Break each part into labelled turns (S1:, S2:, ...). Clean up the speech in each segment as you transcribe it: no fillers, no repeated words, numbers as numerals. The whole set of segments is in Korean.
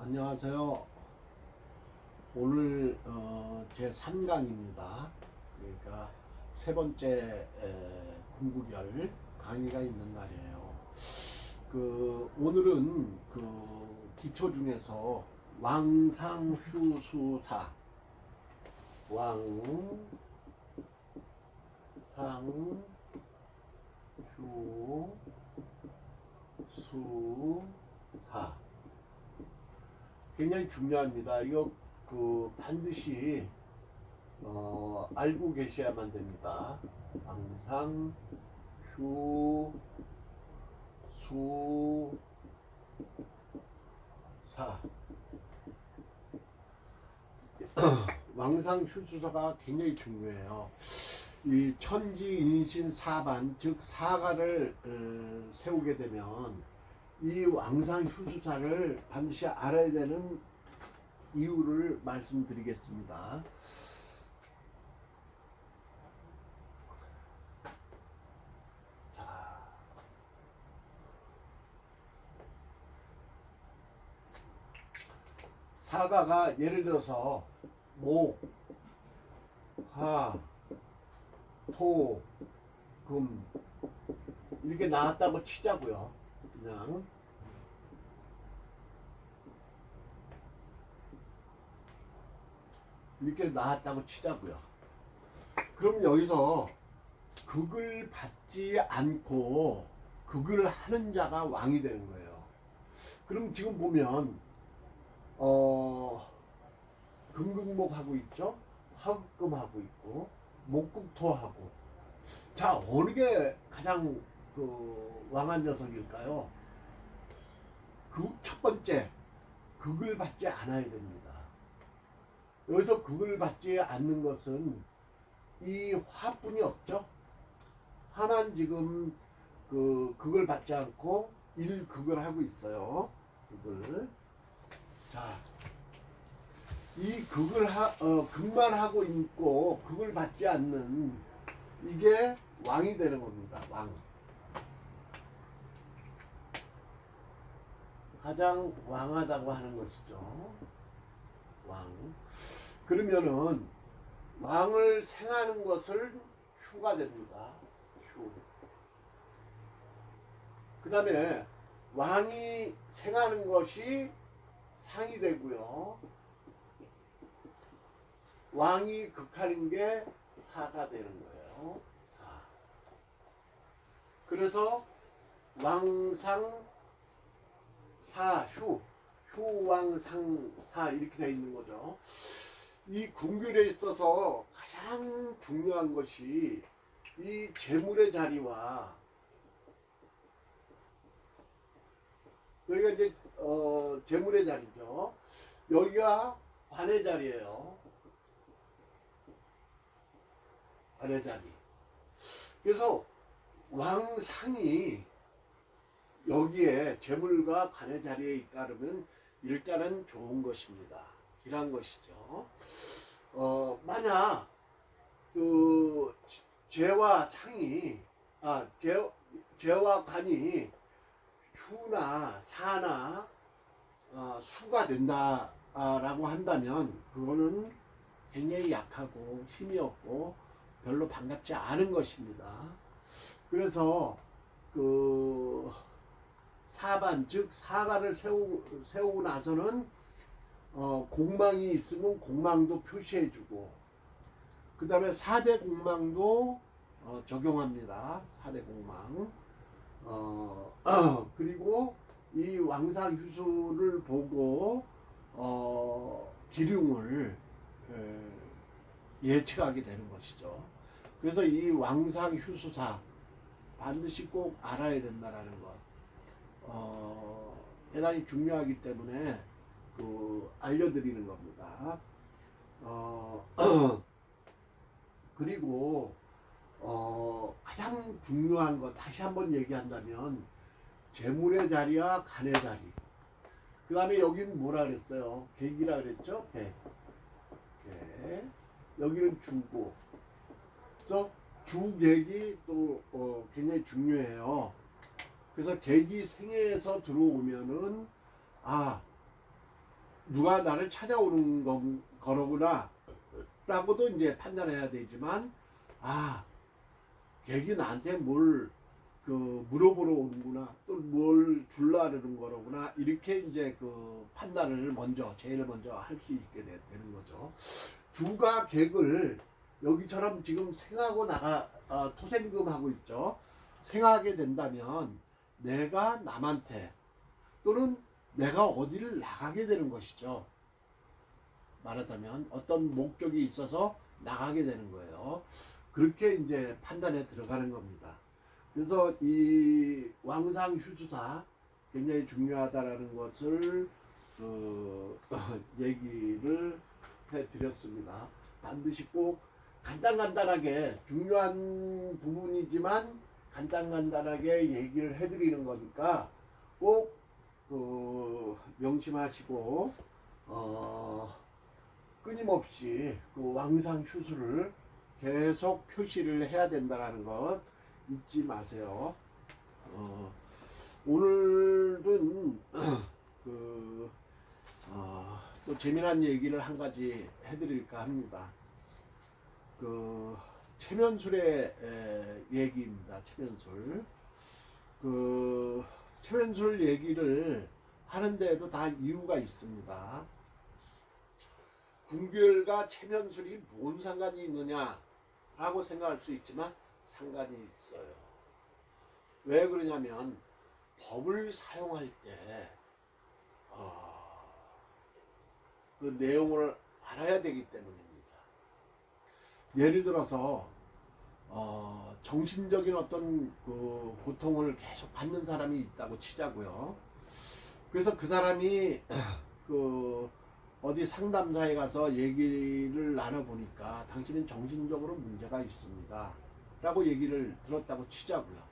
S1: 안녕하세요. 오늘 제 3강입니다. 그러니까 세 번째 공구결 강의가 있는 날이에요. 오늘은 기초 중에서 왕상휴수사, 왕상휴수사 굉장히 중요합니다. 이거 반드시 알고 계셔야만 됩니다. 왕상 휴수사 왕상휴수사가 굉장히 중요해요. 이 천지인신사반 즉 사가를 세우게 되면 이 왕상휴수사를 반드시 알아야 되는 이유를 말씀드리겠습니다. 자, 사가가 예를 들어서 목, 화, 토, 금 이렇게 나왔다고 치자고요. 그냥 이렇게 나왔다고 치자고요. 그럼 여기서 극을 받지 않고 극을 하는 자가 왕이 되는 거예요. 그럼 지금 보면 금극목하고 있죠. 화극금하고 있고 목극토하고. 자, 어느 게 가장 왕한 녀석일까요? 첫 번째 극을 받지 않아야 됩니다. 여기서 극을 받지 않는 것은 이 화뿐이 없죠. 화만 지금 극을 받지 않고 일극을 하고 있어요. 극을. 자, 이 극만 하고 있고 극을 받지 않는 이게 왕이 되는 겁니다. 왕. 가장 왕하다고 하는 것이죠. 왕. 그러면은 왕을 생하는 것을 휴가 됩니다. 휴. 그 다음에 왕이 생하는 것이 상이 되고요. 왕이 극하는 게 사가 되는 거예요. 사. 그래서 왕상 사휴, 휴왕상사 이렇게 되어 있는 거죠. 이 궁결에 있어서 가장 중요한 것이 이 재물의 자리와 여기가 이제 재물의 자리죠. 여기가 관의 자리예요. 관의 자리. 그래서 왕상이 여기에 재물과 관의 자리에 있다면 일단은 좋은 것입니다. 이란 것이죠. 만약 재와 상이 재와 관이 휴나 사나 수가 된다라고 한다면 그거는 굉장히 약하고 힘이 없고 별로 반갑지 않은 것입니다. 그래서 사반 즉 사가를 세우고 나서는 공망이 있으면 공망도 표시해주고 그 다음에 4대 공망도 적용합니다. 4대 공망. 그리고 이 왕상휴수를 보고 기륭을 예측하게 되는 것이죠. 그래서 이 왕상휴수사 반드시 꼭 알아야 된다라는 것. 대단히 중요하기 때문에 알려드리는 겁니다. 그리고 가장 중요한 것 다시 한번 얘기한다면 재물의 자리와 간의 자리. 그 다음에 여기는 뭐라 그랬어요? 객이라 그랬죠? 객. 여기는 주고. 그래서 주객이 또 굉장히 중요해요. 그래서 객이 생애에서 들어오면은 누가 나를 찾아오는 거로구나 라고도 이제 판단해야 되지만, 아, 객이 나한테 뭘 물어보러 오는구나, 또 뭘 줄라 그러는 거로구나, 이렇게 이제 그 판단을 제일 먼저 할 수 있게 되는 거죠. 주가 객을 여기처럼 지금 생하고 토생금하고 있죠. 생하게 된다면 내가 남한테 또는 내가 어디를 나가게 되는 것이죠. 말하자면 어떤 목적이 있어서 나가게 되는 거예요. 그렇게 이제 판단에 들어가는 겁니다. 그래서 이 왕상휴수사 굉장히 중요하다라는 것을 얘기를 해드렸습니다. 반드시 꼭 간단하게 중요한 부분이지만 간단하게 얘기를 해드리는 거니까 꼭 명심하시고 끊임없이 그 왕상휴수를 계속 표시를 해야 된다는 것 잊지 마세요. 오늘은 또 재미난 얘기를 한 가지 해드릴까 합니다. 체면술의 얘기입니다. 체면술. 체면술 얘기를 하는데도 다 이유가 있습니다. 궁결과 체면술이 뭔 상관이 있느냐라고 생각할 수 있지만 상관이 있어요. 왜 그러냐면 법을 사용할 때 그 내용을 알아야 되기 때문입니다. 예를 들어서 정신적인 어떤 그 고통을 계속 받는 사람이 있다고 치자고요. 그래서 그 사람이 어디 상담사에 가서 얘기를 나눠보니까 당신은 정신적으로 문제가 있습니다 라고 얘기를 들었다고 치자고요.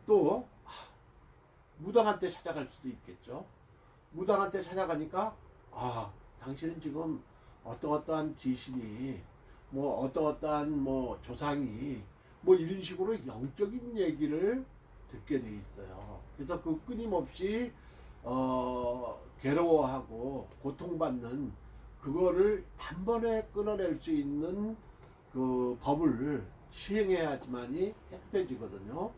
S1: 또 무당한테 찾아갈 수도 있겠죠. 무당한테 찾아가니까 당신은 지금 어떠한 귀신이 어떠한 조상이 이런 식으로 영적인 얘기를 듣게 돼 있어요. 그래서 끊임없이 괴로워하고 고통받는 그거를 단번에 끊어낼 수 있는 그 법을 시행해야지만이 깨끗해지거든요.